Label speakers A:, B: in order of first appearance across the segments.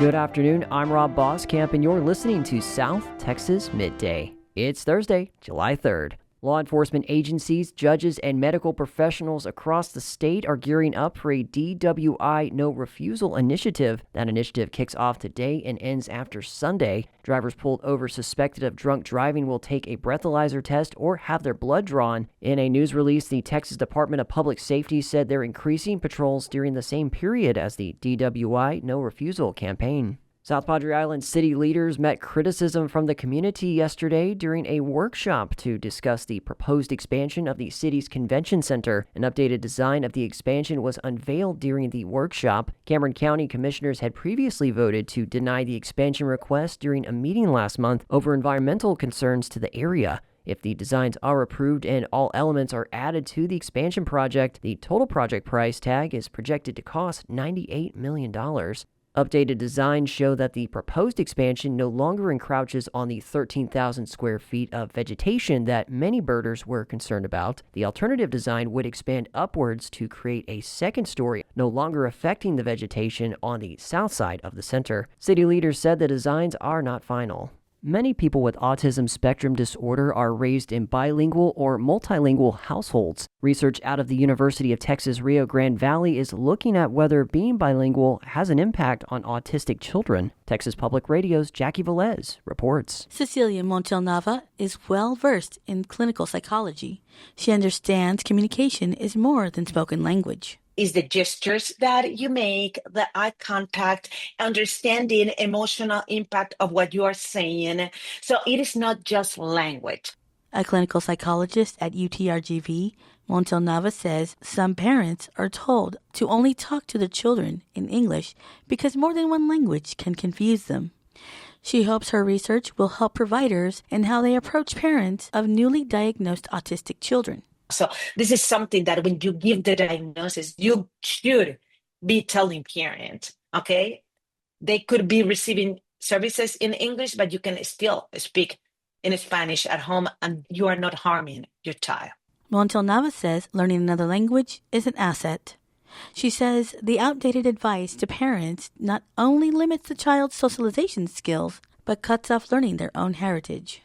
A: Good afternoon, I'm Rob Boskamp, and you're listening to South Texas Midday. It's Thursday, July 3rd. Law enforcement agencies, judges, and medical professionals across the state are gearing up for a DWI No Refusal initiative. That initiative kicks off today and ends after Sunday. Drivers pulled over suspected of drunk driving will take a breathalyzer test or have their blood drawn. In a news release, the Texas Department of Public Safety said they're increasing patrols during the same period as the DWI No Refusal campaign. South Padre Island city leaders met criticism from the community yesterday during a workshop to discuss the proposed expansion of the city's convention center. An updated design of the expansion was unveiled during the workshop. Cameron County commissioners had previously voted to deny the expansion request during a meeting last month over environmental concerns to the area. If the designs are approved and all elements are added to the expansion project, the total project price tag is projected to cost $98 million. Updated designs show that the proposed expansion no longer encroaches on the 13,000 square feet of vegetation that many birders were concerned about. The alternative design would expand upwards to create a second story, no longer affecting the vegetation on the south side of the center. City leaders said the designs are not final. Many people with autism spectrum disorder are raised in bilingual or multilingual households. Research out of the University of Texas Rio Grande Valley is looking at whether being bilingual has an impact on autistic children. Texas Public Radio's Jackie Velez reports.
B: Cecilia Montelnava is well versed in clinical psychology. She understands communication is more than spoken language.
C: Is the gestures that you make, the eye contact, understanding emotional impact of what you are saying. So it is not just language.
B: A clinical psychologist at UTRGV, Montelnava says some parents are told to only talk to their children in English because more than one language can confuse them. She hopes her research will help providers in how they approach parents of newly diagnosed autistic children.
C: So this is something that when you give the diagnosis, you should be telling parents, okay? They could be receiving services in English, but you can still speak in Spanish at home and you are not harming your child.
B: Montelnava says learning another language is an asset. She says the outdated advice to parents not only limits the child's socialization skills, but cuts off learning their own heritage,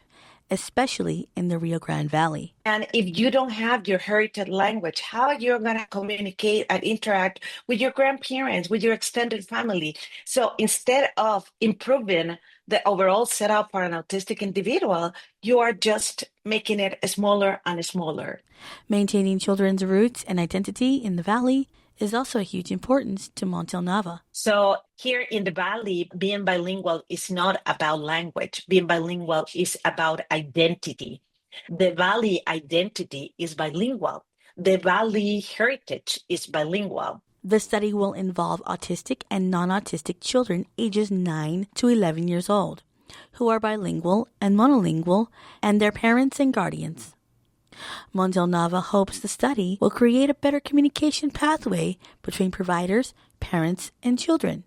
B: especially in the Rio Grande Valley.
C: And if you don't have your heritage language, how are you going to communicate and interact with your grandparents, with your extended family? So instead of improving the overall setup for an autistic individual, you are just making it smaller and smaller.
B: Maintaining children's roots and identity in the valley is also a huge importance to Montelnava.
C: So here in the Valley, being bilingual is not about language. Being bilingual is about identity. The Valley identity is bilingual. The Valley heritage is bilingual.
B: The study will involve autistic and non-autistic children ages 9 to 11 years old, who are bilingual and monolingual, and their parents and guardians. Montelnava hopes the study will create a better communication pathway between providers, parents, and children.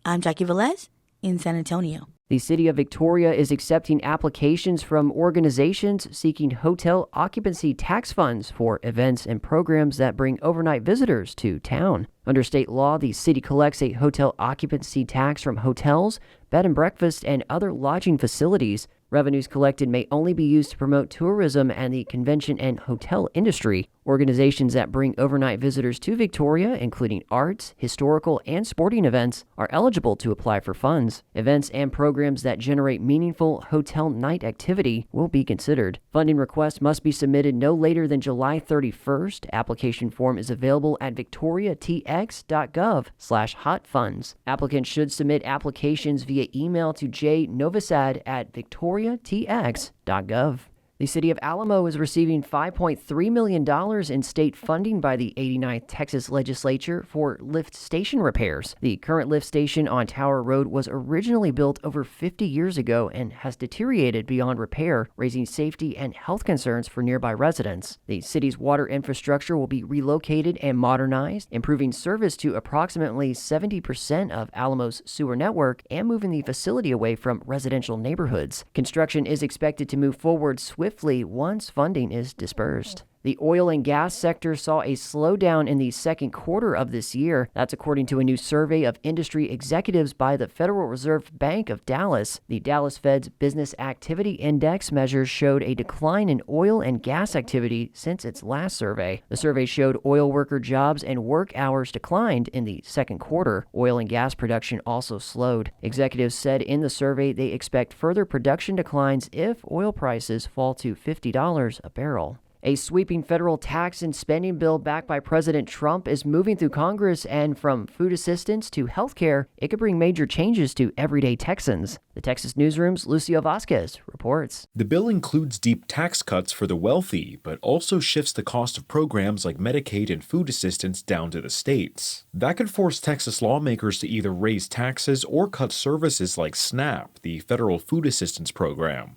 B: I'm Jackie Velez in San Antonio.
A: The city of Victoria is accepting applications from organizations seeking hotel occupancy tax funds for events and programs that bring overnight visitors to town. Under state law, the city collects a hotel occupancy tax from hotels, bed and breakfast, and other lodging facilities. Revenues collected may only be used to promote tourism and the convention and hotel industry. Organizations that bring overnight visitors to Victoria, including arts, historical, and sporting events, are eligible to apply for funds. Events and programs that generate meaningful hotel night activity will be considered. Funding requests must be submitted no later than July 31st. Application form is available at victoriatx.gov/hotfunds. Applicants should submit applications via email to jnovasad@victoriatx.gov. The City of Alamo is receiving $5.3 million in state funding by the 89th Texas Legislature for lift station repairs. The current lift station on Tower Road was originally built over 50 years ago and has deteriorated beyond repair, raising safety and health concerns for nearby residents. The city's water infrastructure will be relocated and modernized, improving service to approximately 70% of Alamo's sewer network and moving the facility away from residential neighborhoods. Construction is expected to move forward swiftly once funding is dispersed. The oil and gas sector saw a slowdown in the second quarter of this year. That's according to a new survey of industry executives by the Federal Reserve Bank of Dallas. The Dallas Fed's Business Activity Index measures showed a decline in oil and gas activity since its last survey. The survey showed oil worker jobs and work hours declined in the second quarter. Oil and gas production also slowed. Executives said in the survey they expect further production declines if oil prices fall to $50 a barrel. A sweeping federal tax and spending bill backed by President Trump is moving through Congress, and from food assistance to health care, it could bring major changes to everyday Texans. The Texas Newsroom's Lucio Vasquez reports.
D: The bill includes deep tax cuts for the wealthy, but also shifts the cost of programs like Medicaid and food assistance down to the states. That could force Texas lawmakers to either raise taxes or cut services like SNAP, the federal food assistance program.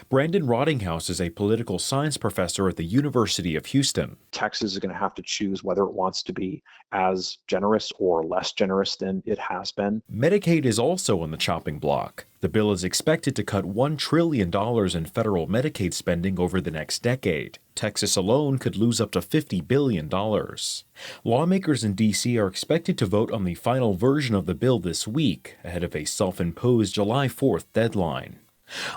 D: Brandon Rottinghouse is a political science professor at the University of Houston.
E: Texas is going to have to choose whether it wants to be as generous or less generous than it has been.
D: Medicaid is also on the chopping block. The bill is expected to cut $1 trillion in federal Medicaid spending over the next decade. Texas alone could lose up to $50 billion. Lawmakers in D.C. are expected to vote on the final version of the bill this week, ahead of a self-imposed July 4th deadline.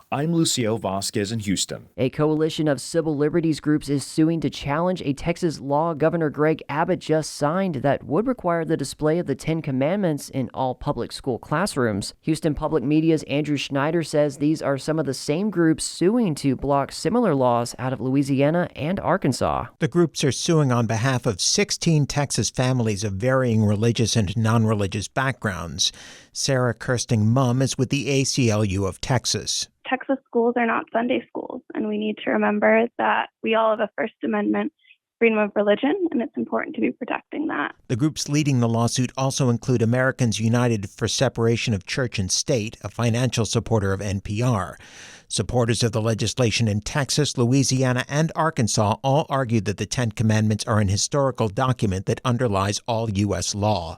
D: I'm Lucio Vasquez in Houston.
A: A coalition of civil liberties groups is suing to challenge a Texas law Governor Greg Abbott just signed that would require the display of the Ten Commandments in all public school classrooms. Houston Public Media's Andrew Schneider says these are some of the same groups suing to block similar laws out of Louisiana and Arkansas.
F: The groups are suing on behalf of 16 Texas families of varying religious and non-religious backgrounds. Sarah Kirsting Mumm is with the ACLU of Texas.
G: Texas schools are not Sunday schools, and we need to remember that we all have a First Amendment freedom of religion, and it's important to be protecting that.
F: The groups leading the lawsuit also include Americans United for Separation of Church and State, a financial supporter of NPR. Supporters of the legislation in Texas, Louisiana, and Arkansas all argued that the Ten Commandments are an historical document that underlies all U.S. law.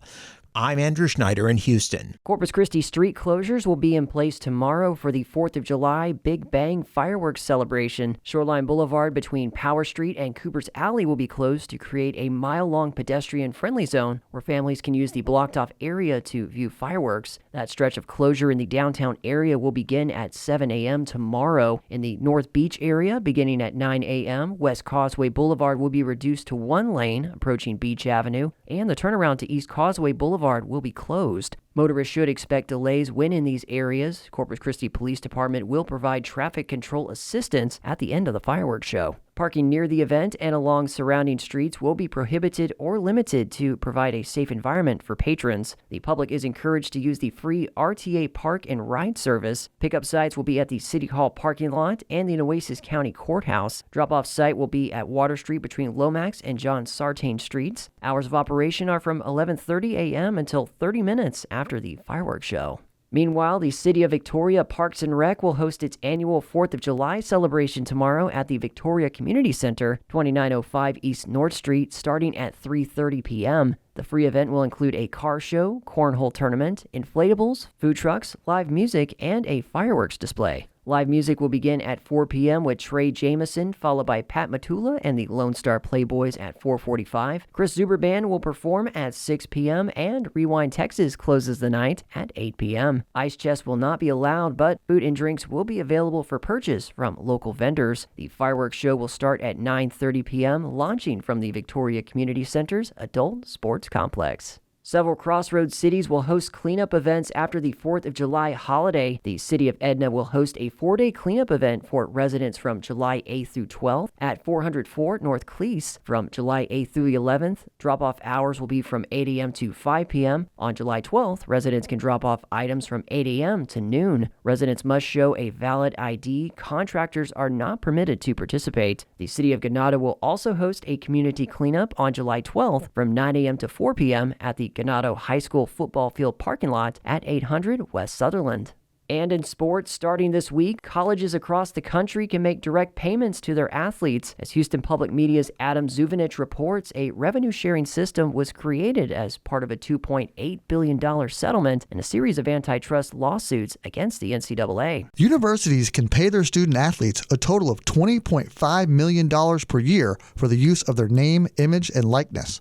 F: I'm Andrew Schneider in Houston.
A: Corpus Christi street closures will be in place tomorrow for the 4th of July Big Bang fireworks celebration. Shoreline Boulevard between Power Street and Cooper's Alley will be closed to create a mile-long pedestrian-friendly zone where families can use the blocked-off area to view fireworks. That stretch of closure in the downtown area will begin at 7 a.m. tomorrow. In the North Beach area, beginning at 9 a.m., West Causeway Boulevard will be reduced to one lane approaching Beach Avenue, and the turnaround to East Causeway Boulevard will be closed. Motorists should expect delays when in these areas. Corpus Christi Police Department will provide traffic control assistance at the end of the fireworks show. Parking near the event and along surrounding streets will be prohibited or limited to provide a safe environment for patrons. The public is encouraged to use the free RTA Park and Ride service. Pickup sites will be at the City Hall parking lot and the Nueces County Courthouse. Drop-off site will be at Water Street between Lomax and John Sartain Streets. Hours of operation are from 11:30 a.m. until 30 minutes after the fireworks show. Meanwhile, the City of Victoria Parks and Rec will host its annual 4th of July celebration tomorrow at the Victoria Community Center, 2905 East North Street, starting at 3:30 p.m. The free event will include a car show, cornhole tournament, inflatables, food trucks, live music, and a fireworks display. Live music will begin at 4 p.m. with Trey Jameson, followed by Pat Matula and the Lone Star Playboys at 4:45. Chris Zuber Band will perform at 6 p.m. and Rewind Texas closes the night at 8 p.m. Ice chests will not be allowed, but food and drinks will be available for purchase from local vendors. The fireworks show will start at 9:30 p.m., launching from the Victoria Community Center's Adult Sports Complex. Several Crossroads cities will host cleanup events after the 4th of July holiday. The city of Edna will host a 4-day cleanup event for residents from July 8th through 12th at 404 North Kleas from July 8th through the 11th. Drop-off hours will be from 8 a.m. to 5 p.m. On July 12th, residents can drop off items from 8 a.m. to noon. Residents must show a valid ID. Contractors are not permitted to participate. The city of Ganado will also host a community cleanup on July 12th from 9 a.m. to 4 p.m. at the Ganado High School football field parking lot at 800 West Sutherland. And in sports, starting this week, colleges across the country can make direct payments to their athletes. As Houston Public Media's Adam Zuvanich reports, a revenue-sharing system was created as part of a $2.8 billion settlement in a series of antitrust lawsuits against the NCAA.
H: Universities can pay their student-athletes a total of $20.5 million per year for the use of their name, image, and likeness.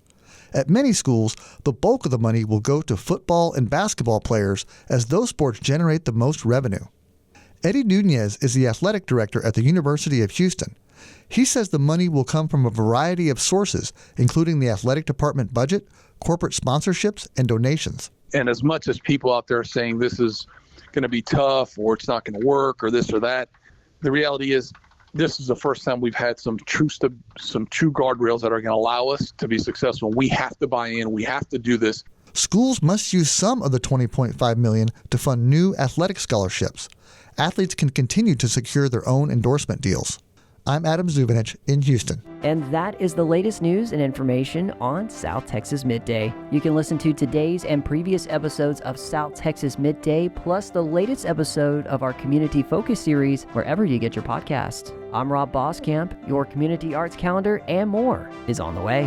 H: At many schools, the bulk of the money will go to football and basketball players as those sports generate the most revenue. Eddie Nunez is the athletic director at the University of Houston. He says the money will come from a variety of sources, including the athletic department budget, corporate sponsorships, and donations.
I: And as much as people out there are saying this is going to be tough or it's not going to work or this or that, the reality is this is the first time we've had some true guardrails that are going to allow us to be successful. We have to buy in. We have to do this.
H: Schools must use some of the $20.5 million to fund new athletic scholarships. Athletes can continue to secure their own endorsement deals. I'm Adam Zuvanich in Houston.
A: And that is the latest news and information on South Texas Midday. You can listen to today's and previous episodes of South Texas Midday, plus the latest episode of our Community Focus series, wherever you get your podcasts. I'm Rob Boskamp. Your community arts calendar and more is on the way.